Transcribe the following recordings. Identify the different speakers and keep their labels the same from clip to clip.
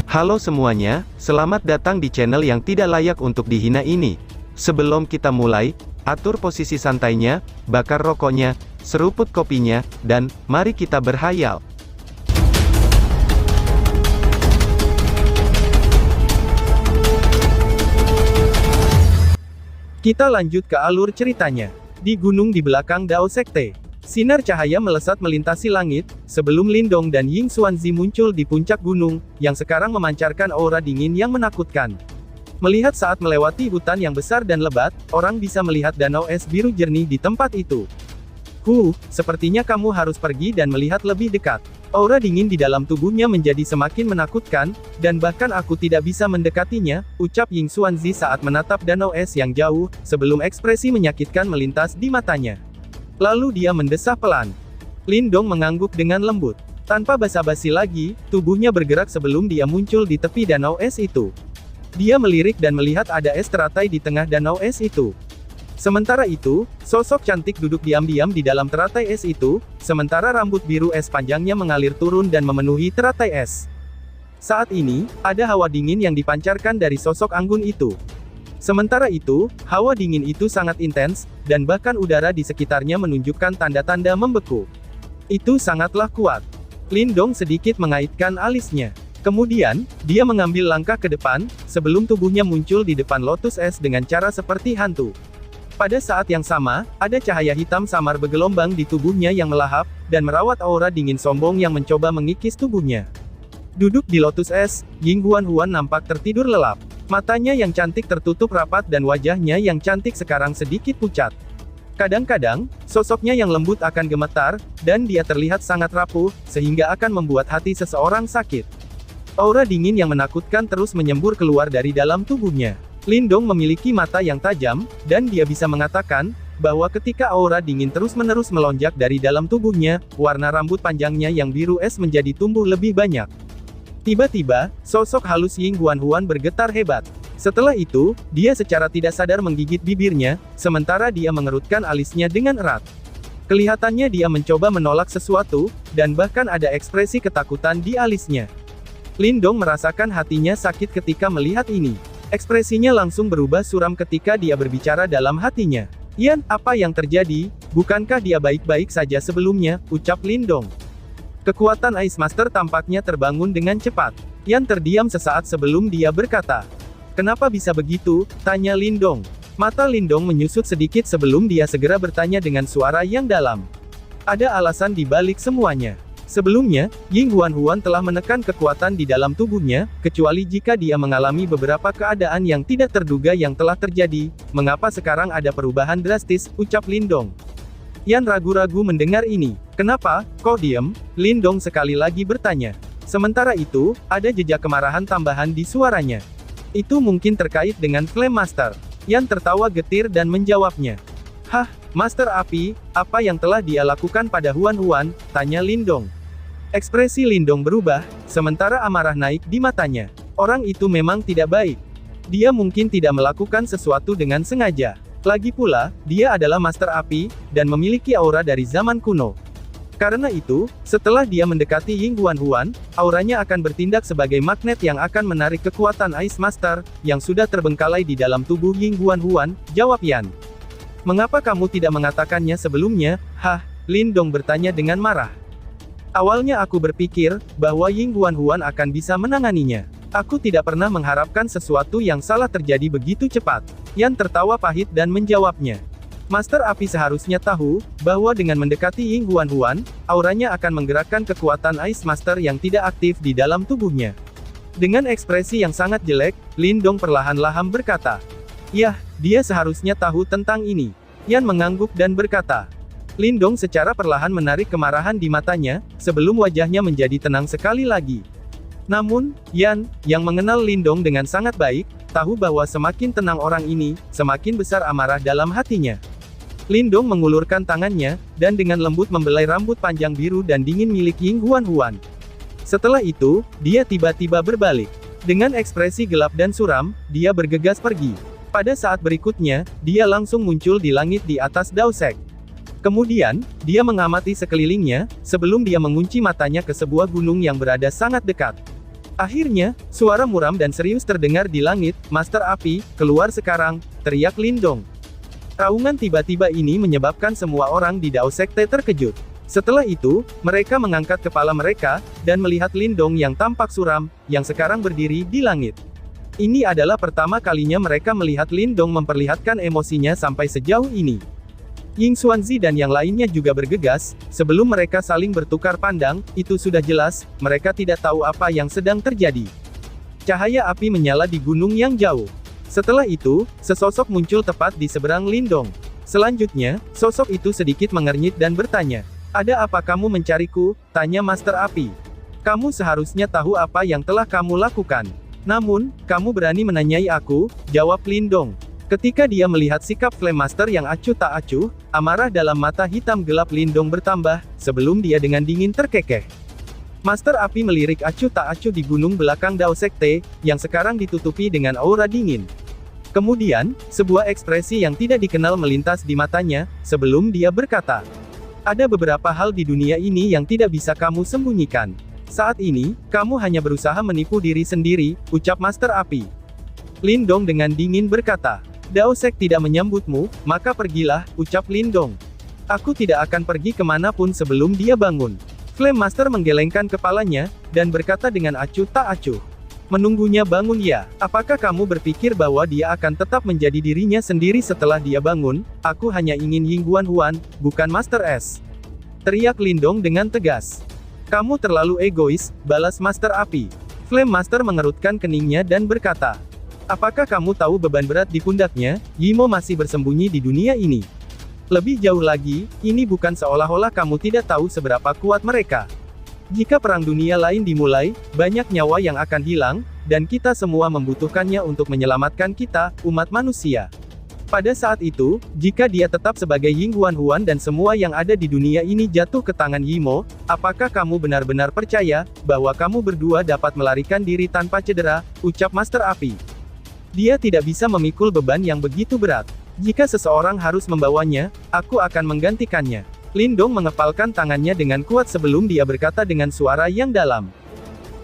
Speaker 1: Halo semuanya, selamat datang di channel yang tidak layak untuk dihina ini. Sebelum kita mulai, atur posisi santainya, bakar rokoknya, seruput kopinya, dan mari kita berhayal. Kita lanjut ke alur ceritanya. Di gunung di belakang Dao Sekte, sinar cahaya melesat melintasi langit, sebelum Lindong dan Ying Xuanzi muncul di puncak gunung, yang sekarang memancarkan aura dingin yang menakutkan. Melihat saat melewati hutan yang besar dan lebat, orang bisa melihat danau es biru jernih di tempat itu. Sepertinya kamu harus pergi dan melihat lebih dekat. Aura dingin di dalam tubuhnya menjadi semakin menakutkan, dan bahkan aku tidak bisa mendekatinya, ucap Ying Xuanzi saat menatap danau es yang jauh, sebelum ekspresi menyakitkan melintas di matanya. Lalu dia mendesah pelan. Lindong mengangguk dengan lembut. Tanpa basa-basi lagi, tubuhnya bergerak sebelum dia muncul di tepi danau es itu. Dia melirik dan melihat ada es teratai di tengah danau es itu. Sementara itu, sosok cantik duduk diam-diam di dalam teratai es itu, sementara rambut biru es panjangnya mengalir turun dan memenuhi teratai es. Saat ini, ada hawa dingin yang dipancarkan dari sosok anggun itu. Sementara itu, hawa dingin itu sangat intens, dan bahkan udara di sekitarnya menunjukkan tanda-tanda membeku. Itu sangatlah kuat. Lindong sedikit mengaitkan alisnya. Kemudian, dia mengambil langkah ke depan, sebelum tubuhnya muncul di depan lotus es dengan cara seperti hantu. Pada saat yang sama, ada cahaya hitam samar bergelombang di tubuhnya yang melahap, dan merawat aura dingin sombong yang mencoba mengikis tubuhnya. Duduk di lotus es, Ying Huan nampak tertidur lelap. Matanya yang cantik tertutup rapat dan wajahnya yang cantik sekarang sedikit pucat. Kadang-kadang, sosoknya yang lembut akan gemetar, dan dia terlihat sangat rapuh, sehingga akan membuat hati seseorang sakit. Aura dingin yang menakutkan terus menyembur keluar dari dalam tubuhnya. Lindong memiliki mata yang tajam, dan dia bisa mengatakan, bahwa ketika aura dingin terus-menerus melonjak dari dalam tubuhnya, warna rambut panjangnya yang biru es menjadi tumbuh lebih banyak. Tiba-tiba, sosok halus Ying Huan bergetar hebat. Setelah itu, dia secara tidak sadar menggigit bibirnya, sementara dia mengerutkan alisnya dengan erat. Kelihatannya dia mencoba menolak sesuatu, dan bahkan ada ekspresi ketakutan di alisnya. Lindong merasakan hatinya sakit ketika melihat ini. Ekspresinya langsung berubah suram ketika dia berbicara dalam hatinya. "Yan, apa yang terjadi? Bukankah dia baik-baik saja sebelumnya?" ucap Lindong. Kekuatan Ice Master tampaknya terbangun dengan cepat. Yan terdiam sesaat sebelum dia berkata. "Kenapa bisa begitu?" tanya Lindong. Mata Lindong menyusut sedikit sebelum dia segera bertanya dengan suara yang dalam. "Ada alasan di balik semuanya. Sebelumnya, Ying Huan telah menekan kekuatan di dalam tubuhnya, kecuali jika dia mengalami beberapa keadaan yang tidak terduga yang telah terjadi. Mengapa sekarang ada perubahan drastis?" ucap Lindong. Yan ragu-ragu mendengar ini. "Kenapa, kok diam?" Lindong sekali lagi bertanya. Sementara itu, ada jejak kemarahan tambahan di suaranya. "Itu mungkin terkait dengan Flame Master." Yan tertawa getir dan menjawabnya. "Hah, Master Api, apa yang telah dia lakukan pada Huan?" tanya Lindong. Ekspresi Lindong berubah, sementara amarah naik di matanya. Orang itu memang tidak baik. Dia mungkin tidak melakukan sesuatu dengan sengaja. Lagi pula, dia adalah Master Api, dan memiliki aura dari zaman kuno. Karena itu, setelah dia mendekati Ying Huan, auranya akan bertindak sebagai magnet yang akan menarik kekuatan Ice Master, yang sudah terbengkalai di dalam tubuh Ying Huan, jawab Yan. "Mengapa kamu tidak mengatakannya sebelumnya?" "Hah?" Lindong bertanya dengan marah. "Awalnya aku berpikir, bahwa Ying Huan akan bisa menanganinya. Aku tidak pernah mengharapkan sesuatu yang salah terjadi begitu cepat." Yan tertawa pahit dan menjawabnya. "Master Api seharusnya tahu, bahwa dengan mendekati Ying Huan, auranya akan menggerakkan kekuatan Ice Master yang tidak aktif di dalam tubuhnya." Dengan ekspresi yang sangat jelek, Lindong perlahan-lahan berkata. "Yah, dia seharusnya tahu tentang ini." Yan mengangguk dan berkata. Lindong secara perlahan menarik kemarahan di matanya, sebelum wajahnya menjadi tenang sekali lagi. Namun, Yan, yang mengenal Lindong dengan sangat baik, tahu bahwa semakin tenang orang ini, semakin besar amarah dalam hatinya. Lindong mengulurkan tangannya, dan dengan lembut membelai rambut panjang biru dan dingin milik Ying Huan. Setelah itu, dia tiba-tiba berbalik. Dengan ekspresi gelap dan suram, dia bergegas pergi. Pada saat berikutnya, dia langsung muncul di langit di atas Dao Sek. Kemudian, dia mengamati sekelilingnya, sebelum dia mengunci matanya ke sebuah gunung yang berada sangat dekat. Akhirnya, suara muram dan serius terdengar di langit. "Master Api, keluar sekarang!" teriak Lindong. Raungan tiba-tiba ini menyebabkan semua orang di Dao Sekte terkejut. Setelah itu, mereka mengangkat kepala mereka, dan melihat Lindong yang tampak suram, yang sekarang berdiri di langit. Ini adalah pertama kalinya mereka melihat Lindong memperlihatkan emosinya sampai sejauh ini. Ying Xuanzi dan yang lainnya juga bergegas, sebelum mereka saling bertukar pandang, itu sudah jelas, mereka tidak tahu apa yang sedang terjadi. Cahaya api menyala di gunung yang jauh. Setelah itu, sesosok muncul tepat di seberang Lindong. Selanjutnya, sosok itu sedikit mengernyit dan bertanya, "Ada apa kamu mencariku?" tanya Master Api. "Kamu seharusnya tahu apa yang telah kamu lakukan. Namun, kamu berani menanyai aku," jawab Lindong. Ketika dia melihat sikap Flame Master yang acuh tak acuh, amarah dalam mata hitam gelap Lindong bertambah, sebelum dia dengan dingin terkekeh. Master Api melirik acuh tak acuh di gunung belakang Dao Sekte, yang sekarang ditutupi dengan aura dingin. Kemudian, sebuah ekspresi yang tidak dikenal melintas di matanya, sebelum dia berkata, "Ada beberapa hal di dunia ini yang tidak bisa kamu sembunyikan. Saat ini, kamu hanya berusaha menipu diri sendiri," ucap Master Api. Lindong dengan dingin berkata, "Dao Sek tidak menyambutmu, maka pergilah," ucap Lindong. "Aku tidak akan pergi kemanapun sebelum dia bangun." Flame Master menggelengkan kepalanya, dan berkata dengan acuh tak acuh. "Menunggunya bangun ya? Apakah kamu berpikir bahwa dia akan tetap menjadi dirinya sendiri setelah dia bangun? Aku hanya ingin Ying Guanhuan, bukan Master S." teriak Lindong dengan tegas. "Kamu terlalu egois," balas Master Api. Flame Master mengerutkan keningnya dan berkata, "Apakah kamu tahu beban berat di pundaknya? Yimo masih bersembunyi di dunia ini. Lebih jauh lagi, ini bukan seolah-olah kamu tidak tahu seberapa kuat mereka. Jika perang dunia lain dimulai, banyak nyawa yang akan hilang, dan kita semua membutuhkannya untuk menyelamatkan kita, umat manusia. Pada saat itu, jika dia tetap sebagai Ying Guanhuan dan semua yang ada di dunia ini jatuh ke tangan Yimo, apakah kamu benar-benar percaya, bahwa kamu berdua dapat melarikan diri tanpa cedera?" ucap Master Api. "Dia tidak bisa memikul beban yang begitu berat. Jika seseorang harus membawanya, aku akan menggantikannya." Lindong mengepalkan tangannya dengan kuat sebelum dia berkata dengan suara yang dalam.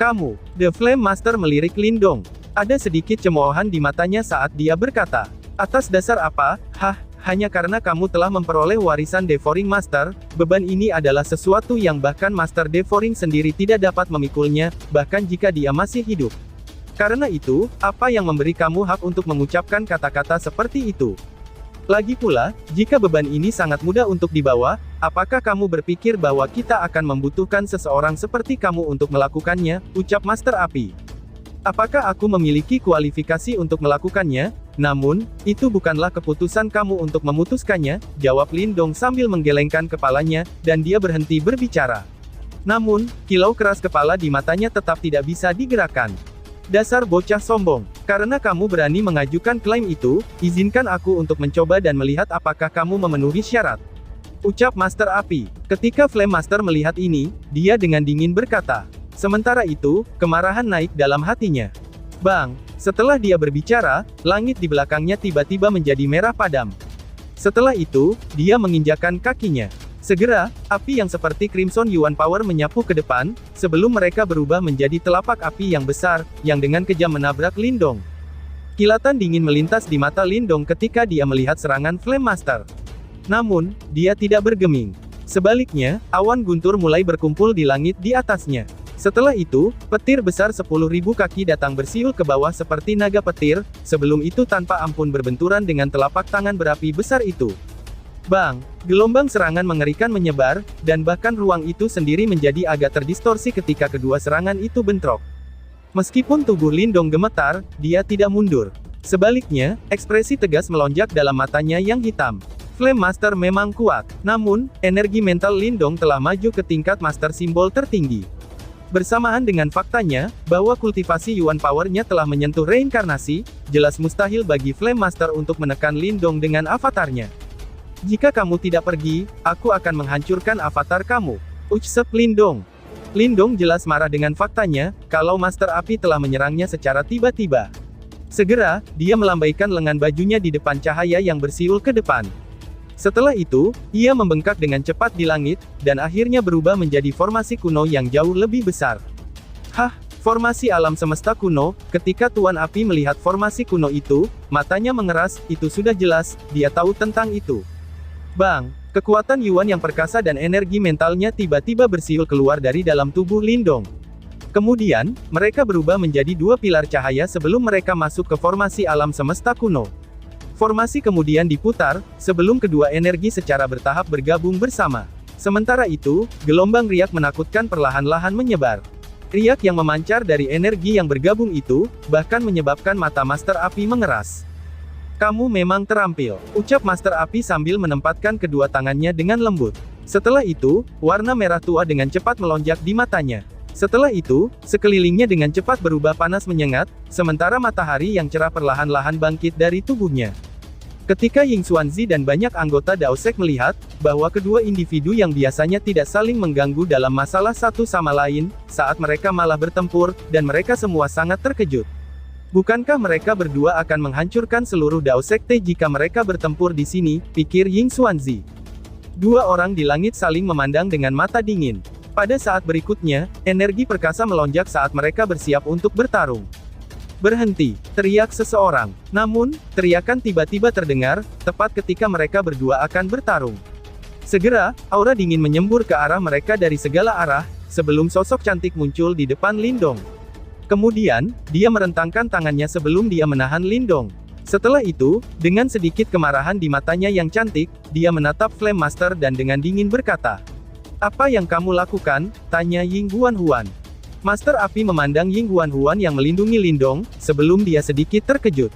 Speaker 1: "Kamu." The Flame Master melirik Lindong. Ada sedikit cemoohan di matanya saat dia berkata, "Atas dasar apa? Hah, hanya karena kamu telah memperoleh warisan Devouring Master, beban ini adalah sesuatu yang bahkan Master Devouring sendiri tidak dapat memikulnya, bahkan jika dia masih hidup. Karena itu, apa yang memberi kamu hak untuk mengucapkan kata-kata seperti itu? Lagi pula, jika beban ini sangat mudah untuk dibawa, apakah kamu berpikir bahwa kita akan membutuhkan seseorang seperti kamu untuk melakukannya?" ucap Master Api. "Apakah aku memiliki kualifikasi untuk melakukannya? Namun, itu bukanlah keputusan kamu untuk memutuskannya," jawab Lindong sambil menggelengkan kepalanya, dan dia berhenti berbicara. Namun, kilau keras kepala di matanya tetap tidak bisa digerakkan. "Dasar bocah sombong. Karena kamu berani mengajukan klaim itu, izinkan aku untuk mencoba dan melihat apakah kamu memenuhi syarat," ucap Master Api. Ketika Flame Master melihat ini, dia dengan dingin berkata. Sementara itu, kemarahan naik dalam hatinya. Bang! Setelah dia berbicara, langit di belakangnya tiba-tiba menjadi merah padam. Setelah itu, dia menginjakkan kakinya. Segera, api yang seperti Crimson Yuan Power menyapu ke depan, sebelum mereka berubah menjadi telapak api yang besar, yang dengan kejam menabrak Lindong. Kilatan dingin melintas di mata Lindong ketika dia melihat serangan Flame Master. Namun, dia tidak bergeming. Sebaliknya, awan guntur mulai berkumpul di langit di atasnya. Setelah itu, petir besar 10.000 kaki datang bersiul ke bawah seperti naga petir, sebelum itu tanpa ampun berbenturan dengan telapak tangan berapi besar itu. Bang! Gelombang serangan mengerikan menyebar, dan bahkan ruang itu sendiri menjadi agak terdistorsi ketika kedua serangan itu bentrok. Meskipun tubuh Lindong gemetar, dia tidak mundur. Sebaliknya, ekspresi tegas melonjak dalam matanya yang hitam. Flame Master memang kuat, namun, energi mental Lindong telah maju ke tingkat Master Simbol tertinggi. Bersamaan dengan faktanya, bahwa kultivasi Yuan Power-nya telah menyentuh reinkarnasi, jelas mustahil bagi Flame Master untuk menekan Lindong dengan avatarnya. Jika kamu tidak pergi, aku akan menghancurkan avatar kamu, ucap Lindong. Lindong jelas marah dengan faktanya, kalau Master Api telah menyerangnya secara tiba-tiba. Segera, dia melambaikan lengan bajunya di depan cahaya yang bersiul ke depan. Setelah itu, ia membengkak dengan cepat di langit, dan akhirnya berubah menjadi formasi kuno yang jauh lebih besar. Hah, Formasi alam semesta kuno. Ketika Tuan Api melihat formasi kuno itu, matanya mengeras, itu sudah jelas, dia tahu tentang itu. Bang! Kekuatan Yuan yang perkasa dan energi mentalnya tiba-tiba bersiul keluar dari dalam tubuh Lindong. Kemudian, mereka berubah menjadi dua pilar cahaya sebelum mereka masuk ke formasi alam semesta kuno. Formasi kemudian diputar, sebelum kedua energi secara bertahap bergabung bersama. Sementara itu, gelombang riak menakutkan perlahan-lahan menyebar. Riak yang memancar dari energi yang bergabung itu, bahkan menyebabkan mata Master Api mengeras. Kamu memang terampil, ucap Master Api sambil menempatkan kedua tangannya dengan lembut. Setelah itu, warna merah tua dengan cepat melonjak di matanya. Setelah itu, sekelilingnya dengan cepat berubah panas menyengat, sementara matahari yang cerah perlahan-lahan bangkit dari tubuhnya. Ketika Ying Xuanzi dan banyak anggota Daosek melihat, bahwa kedua individu yang biasanya tidak saling mengganggu dalam masalah satu sama lain, saat mereka malah bertempur, dan mereka semua sangat terkejut. Bukankah mereka berdua akan menghancurkan seluruh Dao Sekte jika mereka bertempur di sini, pikir Ying Xuanzi. Dua orang di langit saling memandang dengan mata dingin. Pada saat berikutnya, energi perkasa melonjak saat mereka bersiap untuk bertarung. Berhenti, teriak seseorang. Namun, teriakan tiba-tiba terdengar, tepat ketika mereka berdua akan bertarung. Segera, aura dingin menyembur ke arah mereka dari segala arah, sebelum sosok cantik muncul di depan Lindong. Kemudian, dia merentangkan tangannya sebelum dia menahan Lindong. Setelah itu, dengan sedikit kemarahan di matanya yang cantik, dia menatap Flame Master dan dengan dingin berkata, "Apa yang kamu lakukan?" tanya Ying Huan. Master Api memandang Ying Huan yang melindungi Lindong, sebelum dia sedikit terkejut.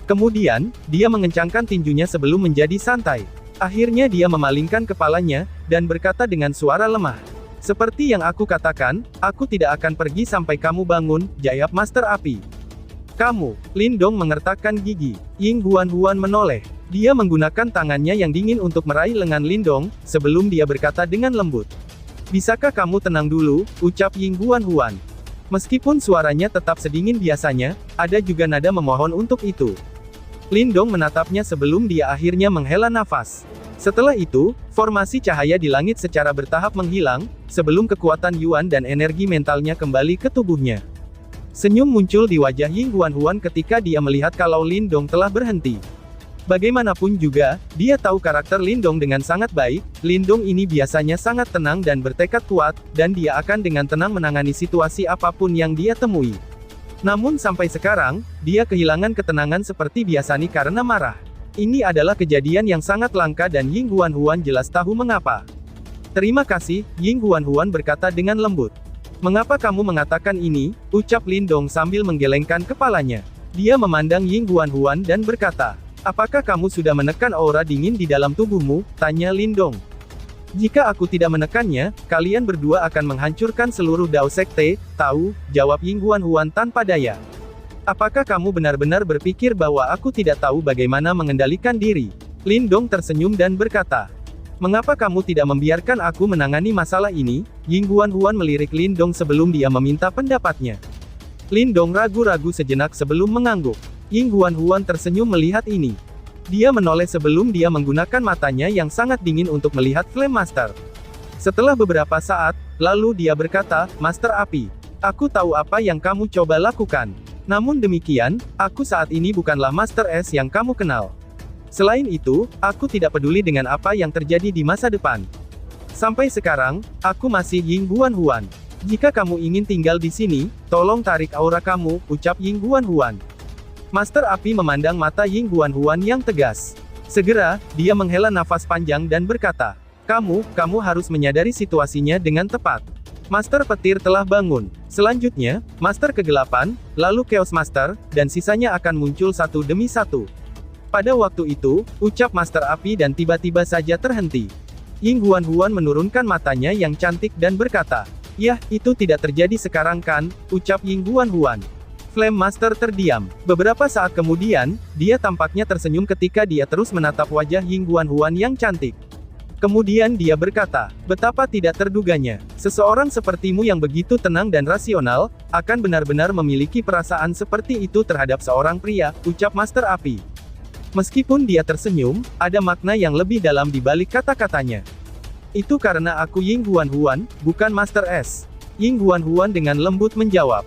Speaker 1: Kemudian, dia mengencangkan tinjunya sebelum menjadi santai. Akhirnya dia memalingkan kepalanya, dan berkata dengan suara lemah. "Seperti yang aku katakan, aku tidak akan pergi sampai kamu bangun," jawab Master Api. "Kamu," Lindong mengertakkan gigi. Ying Huan menoleh. Dia menggunakan tangannya yang dingin untuk meraih lengan Lindong, sebelum dia berkata dengan lembut. "Bisakah kamu tenang dulu?" ucap Ying Huan. Meskipun suaranya tetap sedingin biasanya, ada juga nada memohon untuk itu. Lindong menatapnya sebelum dia akhirnya menghela nafas. Setelah itu, formasi cahaya di langit secara bertahap menghilang, sebelum kekuatan Yuan dan energi mentalnya kembali ke tubuhnya. Senyum muncul di wajah Ying Huan ketika dia melihat kalau Lindong telah berhenti. Bagaimanapun juga, dia tahu karakter Lindong dengan sangat baik. Lindong ini biasanya sangat tenang dan bertekad kuat, dan dia akan dengan tenang menangani situasi apapun yang dia temui. Namun sampai sekarang, dia kehilangan ketenangan seperti biasanya karena marah. Ini adalah kejadian yang sangat langka dan Ying Huan jelas tahu mengapa. "Terima kasih," Ying Huan berkata dengan lembut. "Mengapa kamu mengatakan ini?" ucap Lindong sambil menggelengkan kepalanya. Dia memandang Ying Huan dan berkata, "Apakah kamu sudah menekan aura dingin di dalam tubuhmu?" tanya Lindong. "Jika aku tidak menekannya, kalian berdua akan menghancurkan seluruh Dao Sekte, tahu?" jawab Ying Huan tanpa daya. "Apakah kamu benar-benar berpikir bahwa aku tidak tahu bagaimana mengendalikan diri?" Lindong tersenyum dan berkata, "Mengapa kamu tidak membiarkan aku menangani masalah ini?" Ying Huan melirik Lindong sebelum dia meminta pendapatnya. Lindong ragu-ragu sejenak sebelum mengangguk. Ying Huan tersenyum melihat ini. Dia menoleh sebelum dia menggunakan matanya yang sangat dingin untuk melihat Flame Master. Setelah beberapa saat, lalu dia berkata, "Master Api, aku tahu apa yang kamu coba lakukan. Namun demikian, aku saat ini bukanlah Master S yang kamu kenal. Selain itu, aku tidak peduli dengan apa yang terjadi di masa depan. Sampai sekarang, aku masih Ying Huan. Jika kamu ingin tinggal di sini, tolong tarik aura kamu," ucap Ying Huan. Master Api memandang mata Ying Huan yang tegas. Segera, dia menghela nafas panjang dan berkata, Kamu harus menyadari situasinya dengan tepat. Master Petir telah bangun. Selanjutnya, Master Kegelapan, lalu Chaos Master, dan sisanya akan muncul satu demi satu. Pada waktu itu, ucap Master Api dan tiba-tiba saja terhenti. Ying Huan menurunkan matanya yang cantik dan berkata, "Yah, itu tidak terjadi sekarang kan?" ucap Ying Huan. Flame Master terdiam. Beberapa saat kemudian, dia tampaknya tersenyum ketika dia terus menatap wajah Ying Huan yang cantik. Kemudian dia berkata, "Betapa tidak terduganya. Seseorang sepertimu yang begitu tenang dan rasional, akan benar-benar memiliki perasaan seperti itu terhadap seorang pria," ucap Master Api. Meskipun dia tersenyum, ada makna yang lebih dalam di balik kata-katanya. "Itu karena aku Ying Huan, bukan Master S." Ying Huan dengan lembut menjawab.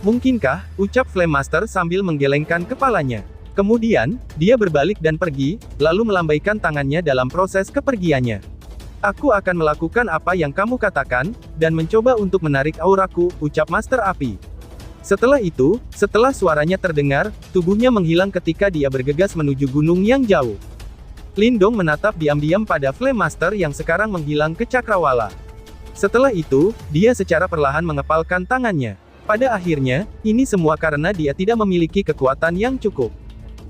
Speaker 1: Mungkinkah, ucap Flame Master sambil menggelengkan kepalanya. Kemudian, dia berbalik dan pergi, lalu melambaikan tangannya dalam proses kepergiannya. Aku akan melakukan apa yang kamu katakan, dan mencoba untuk menarik auraku, ucap Master Api. Setelah itu, setelah suaranya terdengar, tubuhnya menghilang ketika dia bergegas menuju gunung yang jauh. Lindong menatap diam-diam pada Flame Master yang sekarang menghilang ke cakrawala. Setelah itu, dia secara perlahan mengepalkan tangannya. Pada akhirnya, ini semua karena dia tidak memiliki kekuatan yang cukup.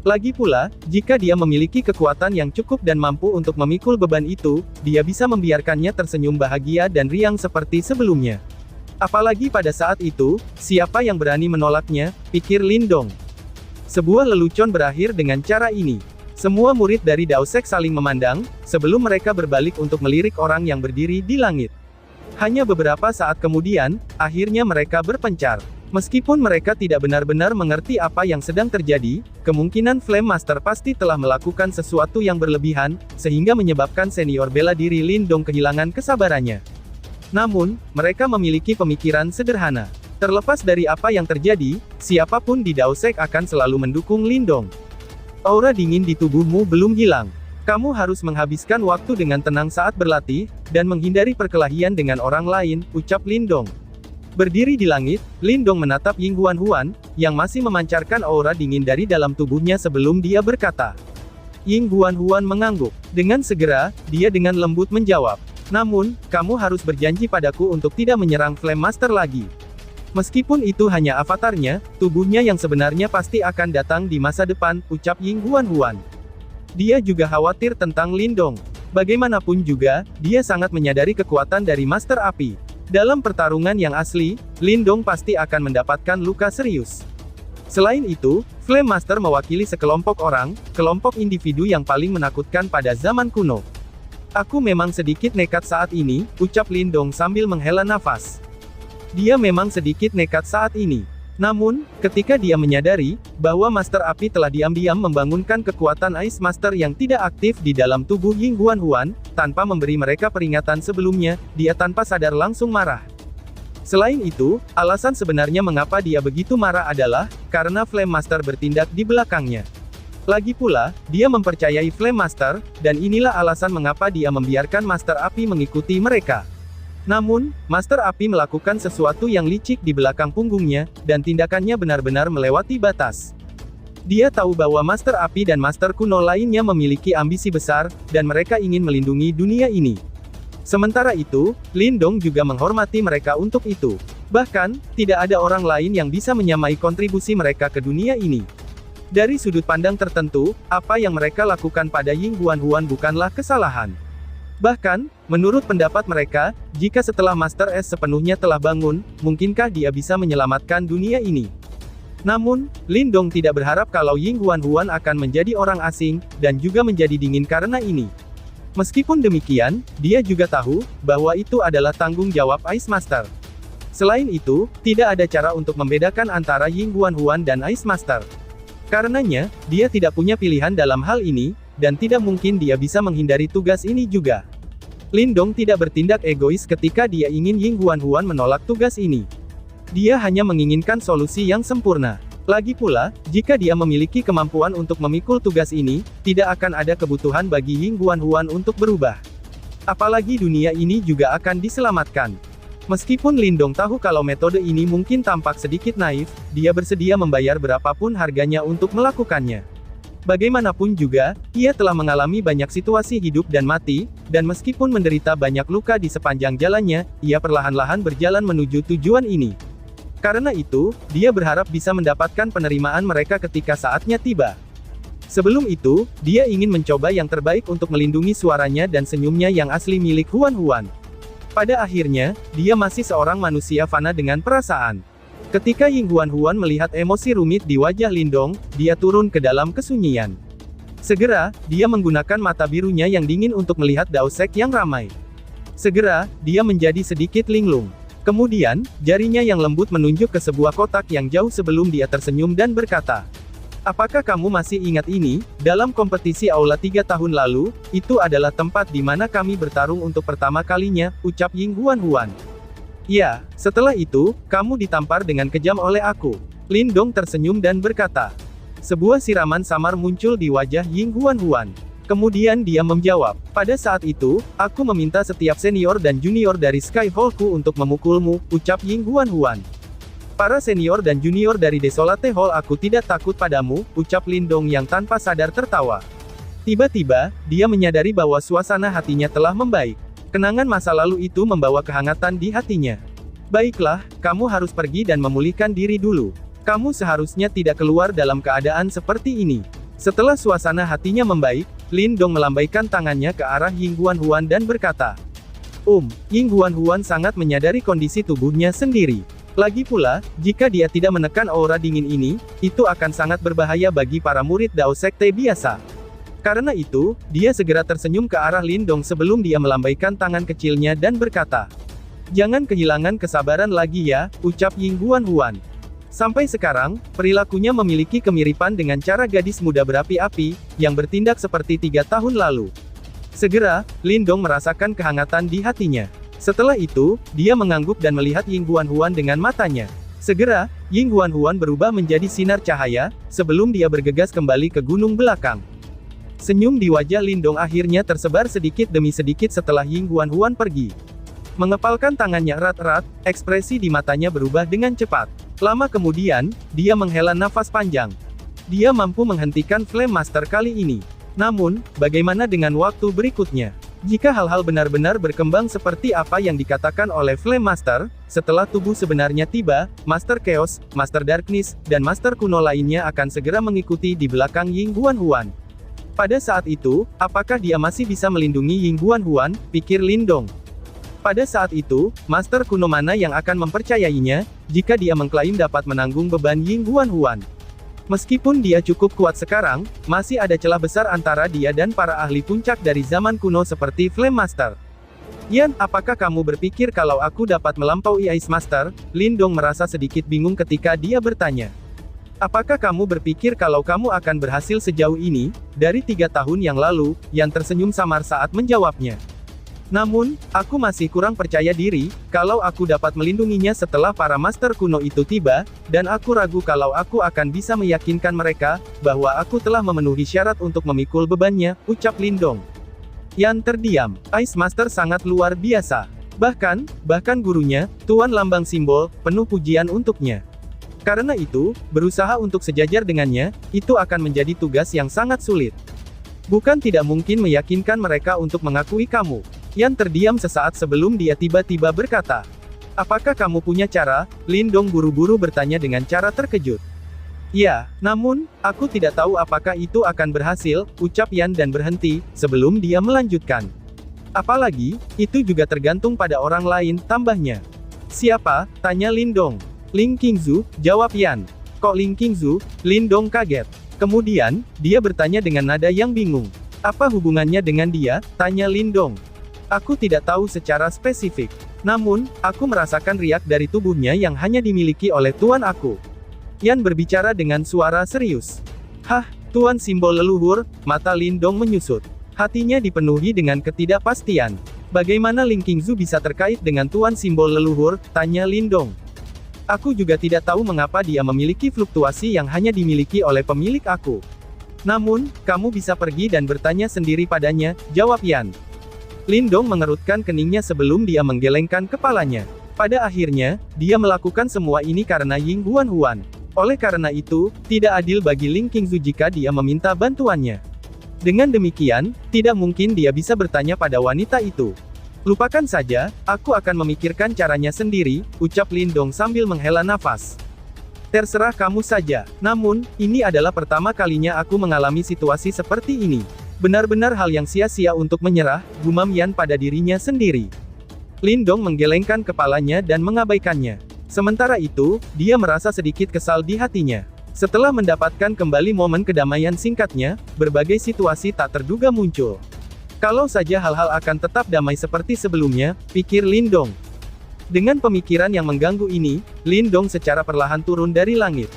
Speaker 1: Lagi pula, jika dia memiliki kekuatan yang cukup dan mampu untuk memikul beban itu, dia bisa membiarkannya tersenyum bahagia dan riang seperti sebelumnya. Apalagi pada saat itu, siapa yang berani menolaknya, pikir Lindong. Sebuah lelucon berakhir dengan cara ini. Semua murid dari Dao Sek saling memandang, sebelum mereka berbalik untuk melirik orang yang berdiri di langit. Hanya beberapa saat kemudian, akhirnya mereka berpencar. Meskipun mereka tidak benar-benar mengerti apa yang sedang terjadi, kemungkinan Flame Master pasti telah melakukan sesuatu yang berlebihan, sehingga menyebabkan senior bela diri Lindong kehilangan kesabarannya. Namun, mereka memiliki pemikiran sederhana. Terlepas dari apa yang terjadi, siapapun di Dao Sek akan selalu mendukung Lindong. Aura dingin di tubuhmu belum hilang. Kamu harus menghabiskan waktu dengan tenang saat berlatih, dan menghindari perkelahian dengan orang lain, ucap Lindong. Berdiri di langit, Lindong menatap Ying Huan-Huan, yang masih memancarkan aura dingin dari dalam tubuhnya sebelum dia berkata. Ying Huan-Huan mengangguk. Dengan segera, dia dengan lembut menjawab. Namun, kamu harus berjanji padaku untuk tidak menyerang Flame Master lagi. Meskipun itu hanya avatarnya, tubuhnya yang sebenarnya pasti akan datang di masa depan, ucap Ying Huan-Huan. Dia juga khawatir tentang Lindong. Bagaimanapun juga, dia sangat menyadari kekuatan dari Master Api. Dalam pertarungan yang asli, Lindong pasti akan mendapatkan luka serius. Selain itu, Flame Master mewakili sekelompok orang, kelompok individu yang paling menakutkan pada zaman kuno. Aku memang sedikit nekat saat ini, ucap Lindong sambil menghela nafas. Dia memang sedikit nekat saat ini. Namun, ketika dia menyadari bahwa Master Api telah diam-diam membangunkan kekuatan Ice Master yang tidak aktif di dalam tubuh Ying Huan-Huan, tanpa memberi mereka peringatan sebelumnya, dia tanpa sadar langsung marah. Selain itu, alasan sebenarnya mengapa dia begitu marah adalah, karena Flame Master bertindak di belakangnya. Lagi pula, dia mempercayai Flame Master, dan inilah alasan mengapa dia membiarkan Master Api mengikuti mereka. Namun, Master Api melakukan sesuatu yang licik di belakang punggungnya, dan tindakannya benar-benar melewati batas. Dia tahu bahwa Master Api dan Master kuno lainnya memiliki ambisi besar, dan mereka ingin melindungi dunia ini. Sementara itu, Lindong juga menghormati mereka untuk itu. Bahkan, tidak ada orang lain yang bisa menyamai kontribusi mereka ke dunia ini. Dari sudut pandang tertentu, apa yang mereka lakukan pada Ying Huan-Huan bukanlah kesalahan. Bahkan, menurut pendapat mereka, jika setelah Master S sepenuhnya telah bangun, mungkinkah dia bisa menyelamatkan dunia ini? Namun, Lindong tidak berharap kalau Ying Huan-Huan akan menjadi orang asing, dan juga menjadi dingin karena ini. Meskipun demikian, dia juga tahu, bahwa itu adalah tanggung jawab Ice Master. Selain itu, tidak ada cara untuk membedakan antara Ying Huan-Huan dan Ice Master. Karenanya, dia tidak punya pilihan dalam hal ini, dan tidak mungkin dia bisa menghindari tugas ini juga. Lindong tidak bertindak egois ketika dia ingin Ying Huan-Huan menolak tugas ini. Dia hanya menginginkan solusi yang sempurna. Lagi pula, jika dia memiliki kemampuan untuk memikul tugas ini, tidak akan ada kebutuhan bagi Ying Huan-Huan untuk berubah. Apalagi dunia ini juga akan diselamatkan. Meskipun Lindong tahu kalau metode ini mungkin tampak sedikit naif, dia bersedia membayar berapapun harganya untuk melakukannya. Bagaimanapun juga, ia telah mengalami banyak situasi hidup dan mati, dan meskipun menderita banyak luka di sepanjang jalannya, ia perlahan-lahan berjalan menuju tujuan ini. Karena itu, dia berharap bisa mendapatkan penerimaan mereka ketika saatnya tiba. Sebelum itu, dia ingin mencoba yang terbaik untuk melindungi suaranya dan senyumnya yang asli milik Huan-Huan. Pada akhirnya, dia masih seorang manusia fana dengan perasaan. Ketika Ying Huan-Huan melihat emosi rumit di wajah Lindong, dia turun ke dalam kesunyian. Segera, dia menggunakan mata birunya yang dingin untuk melihat Dao Sek yang ramai. Segera, dia menjadi sedikit linglung. Kemudian, jarinya yang lembut menunjuk ke sebuah kotak yang jauh sebelum dia tersenyum dan berkata, "Apakah kamu masih ingat ini? Dalam kompetisi Aula 3 tahun lalu, itu adalah tempat di mana kami bertarung untuk pertama kalinya," ucap Ying Huan-Huan. Ya, setelah itu, kamu ditampar dengan kejam oleh aku. Lindong tersenyum dan berkata. Sebuah siraman samar muncul di wajah Ying Huan. Kemudian dia menjawab, pada saat itu, aku meminta setiap senior dan junior dari Sky Hall-ku untuk memukulmu, ucap Ying Huan. Para senior dan junior dari Desolate Hall aku tidak takut padamu, ucap Lindong yang tanpa sadar tertawa. Tiba-tiba, dia menyadari bahwa suasana hatinya telah membaik. Kenangan masa lalu itu membawa kehangatan di hatinya. Baiklah, kamu harus pergi dan memulihkan diri dulu. Kamu seharusnya tidak keluar dalam keadaan seperti ini. Setelah suasana hatinya membaik, Lindong melambaikan tangannya ke arah Ying Huan dan berkata, Ying Huan sangat menyadari kondisi tubuhnya sendiri. Lagi pula, jika dia tidak menekan aura dingin ini, itu akan sangat berbahaya bagi para murid Dao Sekte biasa. Karena itu, dia segera tersenyum ke arah Lindong sebelum dia melambaikan tangan kecilnya dan berkata, jangan kehilangan kesabaran lagi ya, ucap Ying Huan. Sampai sekarang, perilakunya memiliki kemiripan dengan cara gadis muda berapi-api, yang bertindak seperti 3 tahun lalu. Segera, Lindong merasakan kehangatan di hatinya. Setelah itu, dia mengangguk dan melihat Ying Huan dengan matanya. Segera, Ying Huan berubah menjadi sinar cahaya, sebelum dia bergegas kembali ke gunung belakang. Senyum di wajah Lindong akhirnya tersebar sedikit demi sedikit setelah Ying Huan pergi. Mengepalkan tangannya erat-erat, ekspresi di matanya berubah dengan cepat. Lama kemudian, dia menghela nafas panjang. Dia mampu menghentikan Flame Master kali ini. Namun, bagaimana dengan waktu berikutnya? Jika hal-hal benar-benar berkembang seperti apa yang dikatakan oleh Flame Master, setelah tubuh sebenarnya tiba, Master Chaos, Master Darkness, dan Master kuno lainnya akan segera mengikuti di belakang Ying Huan. Pada saat itu, apakah dia masih bisa melindungi Ying Huan, pikir Lindong. Pada saat itu, Master kuno mana yang akan mempercayainya, jika dia mengklaim dapat menanggung beban Ying Huan. Meskipun dia cukup kuat sekarang, masih ada celah besar antara dia dan para ahli puncak dari zaman kuno seperti Flame Master. Yan, apakah kamu berpikir kalau aku dapat melampaui Ice Master? Lindong merasa sedikit bingung ketika dia bertanya. Apakah kamu berpikir kalau kamu akan berhasil sejauh ini, dari 3 tahun yang lalu, Yan tersenyum samar saat menjawabnya. Namun, aku masih kurang percaya diri, kalau aku dapat melindunginya setelah para master kuno itu tiba, dan aku ragu kalau aku akan bisa meyakinkan mereka, bahwa aku telah memenuhi syarat untuk memikul bebannya, ucap Lindong. Yan terdiam. Ice Master sangat luar biasa. Bahkan gurunya, Tuan Lambang Simbol, penuh pujian untuknya. Karena itu, berusaha untuk sejajar dengannya, itu akan menjadi tugas yang sangat sulit. Bukan tidak mungkin meyakinkan mereka untuk mengakui kamu. Yan terdiam sesaat sebelum dia tiba-tiba berkata. Apakah kamu punya cara? Lindong buru-buru bertanya dengan cara terkejut. Ya, namun, aku tidak tahu apakah itu akan berhasil, ucap Yan dan berhenti, sebelum dia melanjutkan. Apalagi, itu juga tergantung pada orang lain, tambahnya. Siapa? Tanya Lindong. Ling Qingzu, jawab Yan. Kok Ling Qingzu? Lindong kaget. Kemudian, dia bertanya dengan nada yang bingung. Apa hubungannya dengan dia? Tanya Lindong. Aku tidak tahu secara spesifik. Namun, aku merasakan riak dari tubuhnya yang hanya dimiliki oleh tuan aku. Yan berbicara dengan suara serius. Hah, tuan simbol leluhur, mata Lindong menyusut. Hatinya dipenuhi dengan ketidakpastian. Bagaimana Ling Qingzu bisa terkait dengan tuan simbol leluhur? Tanya Lindong. Aku juga tidak tahu mengapa dia memiliki fluktuasi yang hanya dimiliki oleh pemilik aku. Namun, kamu bisa pergi dan bertanya sendiri padanya, jawab Yan. Lindong mengerutkan keningnya sebelum dia menggelengkan kepalanya. Pada akhirnya, dia melakukan semua ini karena Ying Huan. Oleh karena itu, tidak adil bagi Ling Qingzu jika dia meminta bantuannya. Dengan demikian, tidak mungkin dia bisa bertanya pada wanita itu. Lupakan saja, aku akan memikirkan caranya sendiri, ucap Lindong sambil menghela nafas. Terserah kamu saja. Namun, ini adalah pertama kalinya aku mengalami situasi seperti ini. Benar-benar hal yang sia-sia untuk menyerah, gumam Yan pada dirinya sendiri. Lindong menggelengkan kepalanya dan mengabaikannya. Sementara itu, dia merasa sedikit kesal di hatinya. Setelah mendapatkan kembali momen kedamaian singkatnya, berbagai situasi tak terduga muncul. Kalau saja hal-hal akan tetap damai seperti sebelumnya, pikir Lindong. Dengan pemikiran yang mengganggu ini, Lindong secara perlahan turun dari langit.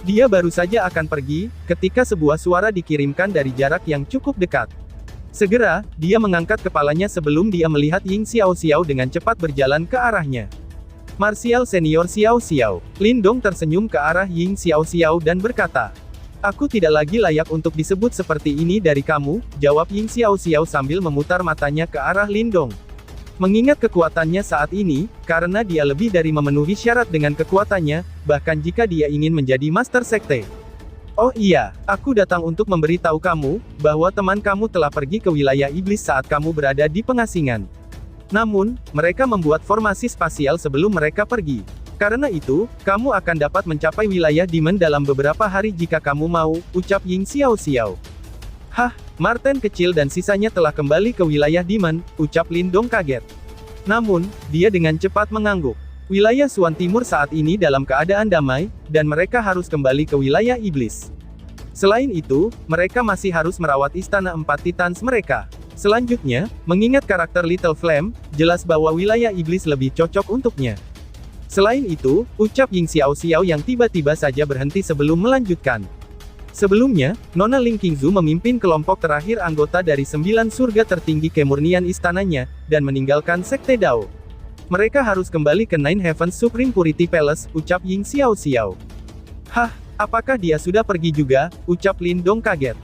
Speaker 1: Dia baru saja akan pergi, ketika sebuah suara dikirimkan dari jarak yang cukup dekat. Segera, dia mengangkat kepalanya sebelum dia melihat Ying Xiaoxiao dengan cepat berjalan ke arahnya. Marsial senior Xiao Xiao. Lindong tersenyum ke arah Ying Xiao Xiao dan berkata, "Aku tidak lagi layak untuk disebut seperti ini dari kamu," jawab Ying Xiao Xiao sambil memutar matanya ke arah Lindong. Mengingat kekuatannya saat ini, karena dia lebih dari memenuhi syarat dengan kekuatannya, bahkan jika dia ingin menjadi Master Sekte. "Oh iya, aku datang untuk memberitahu kamu, bahwa teman kamu telah pergi ke wilayah iblis saat kamu berada di pengasingan. Namun, mereka membuat formasi spasial sebelum mereka pergi. Karena itu, kamu akan dapat mencapai wilayah Demon dalam beberapa hari jika kamu mau," ucap Ying Xiao Xiao. "Hah, Marten kecil dan sisanya telah kembali ke wilayah Demon," ucap Lindong kaget. Namun, dia dengan cepat mengangguk. Wilayah Suan Timur saat ini dalam keadaan damai, dan mereka harus kembali ke wilayah iblis. Selain itu, mereka masih harus merawat Istana Empat Titans mereka. Selanjutnya, mengingat karakter Little Flame, jelas bahwa wilayah iblis lebih cocok untuknya. Selain itu, ucap Ying Xiao Xiao yang tiba-tiba saja berhenti sebelum melanjutkan. Sebelumnya, Nona Ling Qingzu memimpin kelompok terakhir anggota dari 9 surga tertinggi kemurnian istananya, dan meninggalkan Sekte Dao. Mereka harus kembali ke Nine Heavens Supreme Purity Palace, ucap Ying Xiao Xiao. "Hah, apakah dia sudah pergi juga?" ucap Lindong kaget.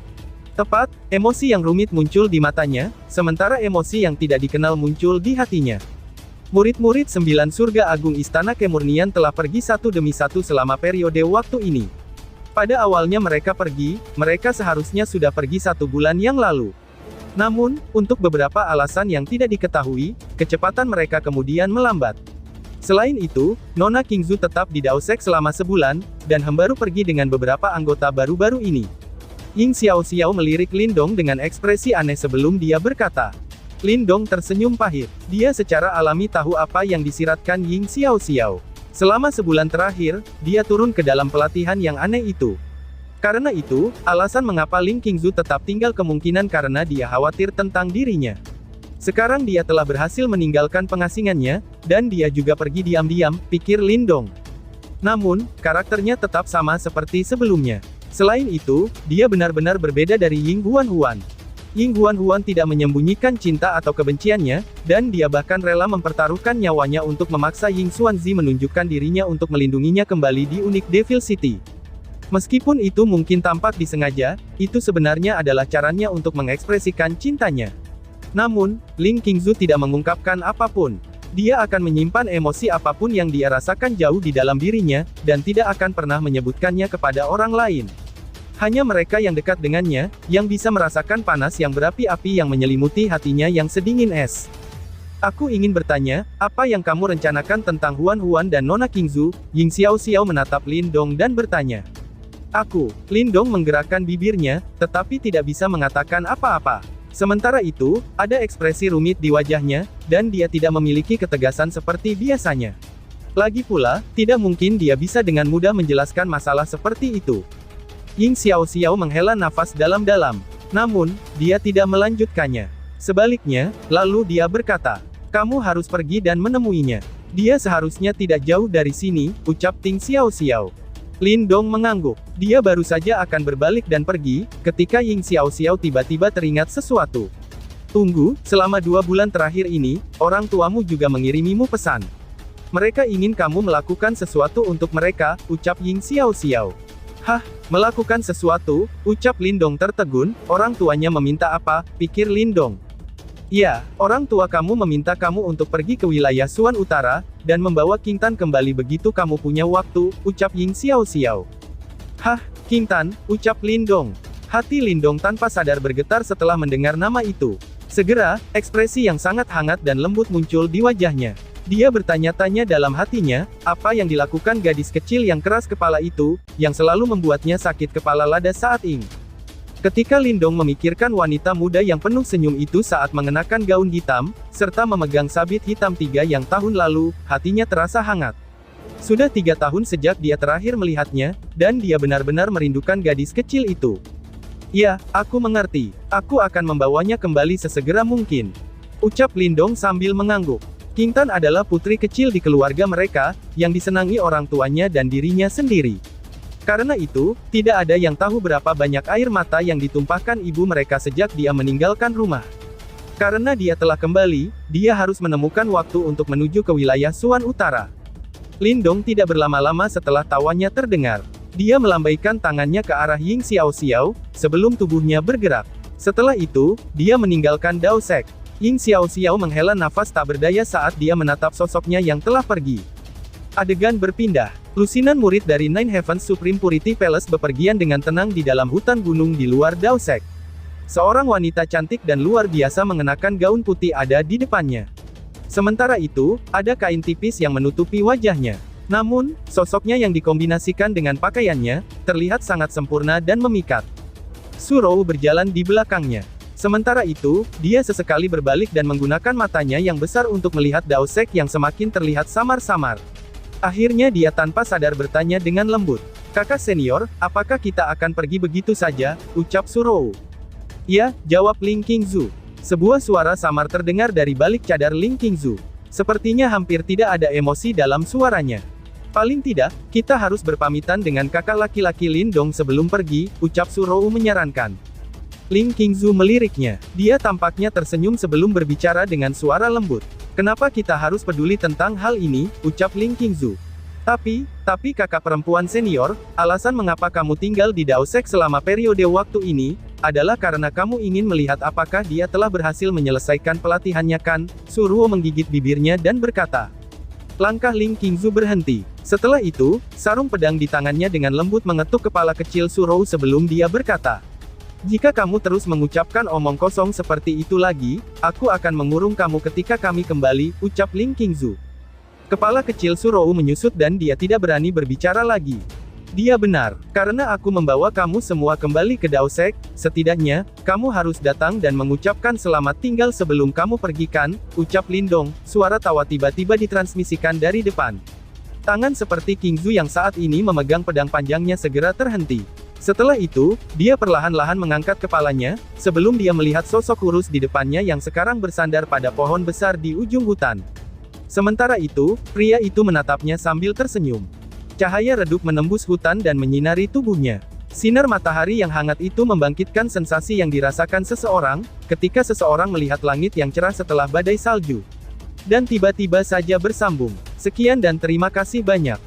Speaker 1: Tepat, emosi yang rumit muncul di matanya, sementara emosi yang tidak dikenal muncul di hatinya. Murid-murid 9 surga agung Istana Kemurnian telah pergi satu demi satu selama periode waktu ini. Pada awalnya mereka seharusnya sudah pergi 1 bulan yang lalu. Namun, untuk beberapa alasan yang tidak diketahui, kecepatan mereka kemudian melambat. Selain itu, Nona Qingzu tetap di Daosek selama sebulan, dan baru pergi dengan beberapa anggota baru-baru ini. Ying Xiao Xiao melirik Lindong dengan ekspresi aneh sebelum dia berkata. Lindong tersenyum pahit. Dia secara alami tahu apa yang disiratkan Ying Xiao Xiao. Selama sebulan terakhir, dia turun ke dalam pelatihan yang aneh itu. Karena itu, alasan mengapa Ling Qingzu tetap tinggal kemungkinan karena dia khawatir tentang dirinya. Sekarang dia telah berhasil meninggalkan pengasingannya, dan dia juga pergi diam-diam, pikir Lindong. Namun, karakternya tetap sama seperti sebelumnya. Selain itu, dia benar-benar berbeda dari Ying Huan-Huan. Ying Huan-Huan tidak menyembunyikan cinta atau kebenciannya, dan dia bahkan rela mempertaruhkan nyawanya untuk memaksa Ying Xuanzi menunjukkan dirinya untuk melindunginya kembali di Unique Devil City. Meskipun itu mungkin tampak disengaja, itu sebenarnya adalah caranya untuk mengekspresikan cintanya. Namun, Ling Qingzu tidak mengungkapkan apapun. Dia akan menyimpan emosi apapun yang dia rasakan jauh di dalam dirinya, dan tidak akan pernah menyebutkannya kepada orang lain. Hanya mereka yang dekat dengannya, yang bisa merasakan panas yang berapi-api yang menyelimuti hatinya yang sedingin es. "Aku ingin bertanya, apa yang kamu rencanakan tentang Huan-Huan dan Nona Qingzu?" Ying Xiao Xiao menatap Lindong dan bertanya. Lindong menggerakkan bibirnya, tetapi tidak bisa mengatakan apa-apa. Sementara itu, ada ekspresi rumit di wajahnya, dan dia tidak memiliki ketegasan seperti biasanya. Lagi pula, tidak mungkin dia bisa dengan mudah menjelaskan masalah seperti itu. Ying Xiao Xiao menghela nafas dalam-dalam. Namun, dia tidak melanjutkannya. Sebaliknya, lalu dia berkata, "Kamu harus pergi dan menemuinya. Dia seharusnya tidak jauh dari sini," ucap Ting Xiao Xiao. Lindong mengangguk. Dia baru saja akan berbalik dan pergi, ketika Ying Xiao Xiao tiba-tiba teringat sesuatu. "Tunggu, selama 2 bulan terakhir ini, orang tuamu juga mengirimimu pesan. Mereka ingin kamu melakukan sesuatu untuk mereka," ucap Ying Xiao Xiao. "Hah, melakukan sesuatu?" ucap Lindong tertegun. "Orang tuanya meminta apa?" pikir Lindong. "Ya, orang tua kamu meminta kamu untuk pergi ke wilayah Suan Utara, dan membawa King Tan kembali begitu kamu punya waktu," ucap Ying Xiao Xiao. "Hah, King Tan?" ucap Lindong. Hati Lindong tanpa sadar bergetar setelah mendengar nama itu. Segera, ekspresi yang sangat hangat dan lembut muncul di wajahnya. Dia bertanya-tanya dalam hatinya, apa yang dilakukan gadis kecil yang keras kepala itu, yang selalu membuatnya sakit kepala lada saat ini. Ketika Lindong memikirkan wanita muda yang penuh senyum itu saat mengenakan gaun hitam, serta memegang sabit hitam 3 yang tahun lalu, hatinya terasa hangat. Sudah 3 tahun sejak dia terakhir melihatnya, dan dia benar-benar merindukan gadis kecil itu. "Ya, aku mengerti. Aku akan membawanya kembali sesegera mungkin," ucap Lindong sambil mengangguk. King Tan adalah putri kecil di keluarga mereka, yang disenangi orang tuanya dan dirinya sendiri. Karena itu, tidak ada yang tahu berapa banyak air mata yang ditumpahkan ibu mereka sejak dia meninggalkan rumah. Karena dia telah kembali, dia harus menemukan waktu untuk menuju ke wilayah Suan Utara. Lindong tidak berlama-lama setelah tawanya terdengar. Dia melambaikan tangannya ke arah Ying Xiaoxiao, sebelum tubuhnya bergerak. Setelah itu, dia meninggalkan Dao Sek. Ying Xiaoxiao menghela nafas tak berdaya saat dia menatap sosoknya yang telah pergi. Adegan berpindah. Lusinan murid dari Nine Heavens Supreme Purity Palace bepergian dengan tenang di dalam hutan gunung di luar Dao Sek. Seorang wanita cantik dan luar biasa mengenakan gaun putih ada di depannya. Sementara itu, ada kain tipis yang menutupi wajahnya. Namun, sosoknya yang dikombinasikan dengan pakaiannya, terlihat sangat sempurna dan memikat. Su Rou berjalan di belakangnya. Sementara itu, dia sesekali berbalik dan menggunakan matanya yang besar untuk melihat Dao Sek yang semakin terlihat samar-samar. Akhirnya dia tanpa sadar bertanya dengan lembut. "Kakak senior, apakah kita akan pergi begitu saja?" ucap Su Rou. "Ya," jawab Ling Qingzu. Sebuah suara samar terdengar dari balik cadar Ling Qingzu. Sepertinya hampir tidak ada emosi dalam suaranya. "Paling tidak, kita harus berpamitan dengan kakak laki-laki Lindong sebelum pergi," ucap Su Rou menyarankan. Ling Qingzu meliriknya. Dia tampaknya tersenyum sebelum berbicara dengan suara lembut. "Kenapa kita harus peduli tentang hal ini?" ucap Ling Qingzu. Tapi kakak perempuan senior, alasan mengapa kamu tinggal di Dao Sek selama periode waktu ini, adalah karena kamu ingin melihat apakah dia telah berhasil menyelesaikan pelatihannya kan? Su Rou menggigit bibirnya dan berkata. Langkah Ling Qingzu berhenti. Setelah itu, sarung pedang di tangannya dengan lembut mengetuk kepala kecil Su Rou sebelum dia berkata. "Jika kamu terus mengucapkan omong kosong seperti itu lagi, aku akan mengurung kamu ketika kami kembali," ucap Ling Qingzu. Kepala kecil Su Rou menyusut dan dia tidak berani berbicara lagi. "Dia benar, karena aku membawa kamu semua kembali ke Dao Sek, setidaknya, kamu harus datang dan mengucapkan selamat tinggal sebelum kamu pergi kan?" ucap Lindong. Suara tawa tiba-tiba ditransmisikan dari depan. Tangan seperti Qingzu yang saat ini memegang pedang panjangnya segera terhenti. Setelah itu, dia perlahan-lahan mengangkat kepalanya, sebelum dia melihat sosok kurus di depannya yang sekarang bersandar pada pohon besar di ujung hutan. Sementara itu, pria itu menatapnya sambil tersenyum. Cahaya redup menembus hutan dan menyinari tubuhnya. Sinar matahari yang hangat itu membangkitkan sensasi yang dirasakan seseorang, ketika seseorang melihat langit yang cerah setelah badai salju. Dan tiba-tiba saja bersambung. Sekian dan terima kasih banyak.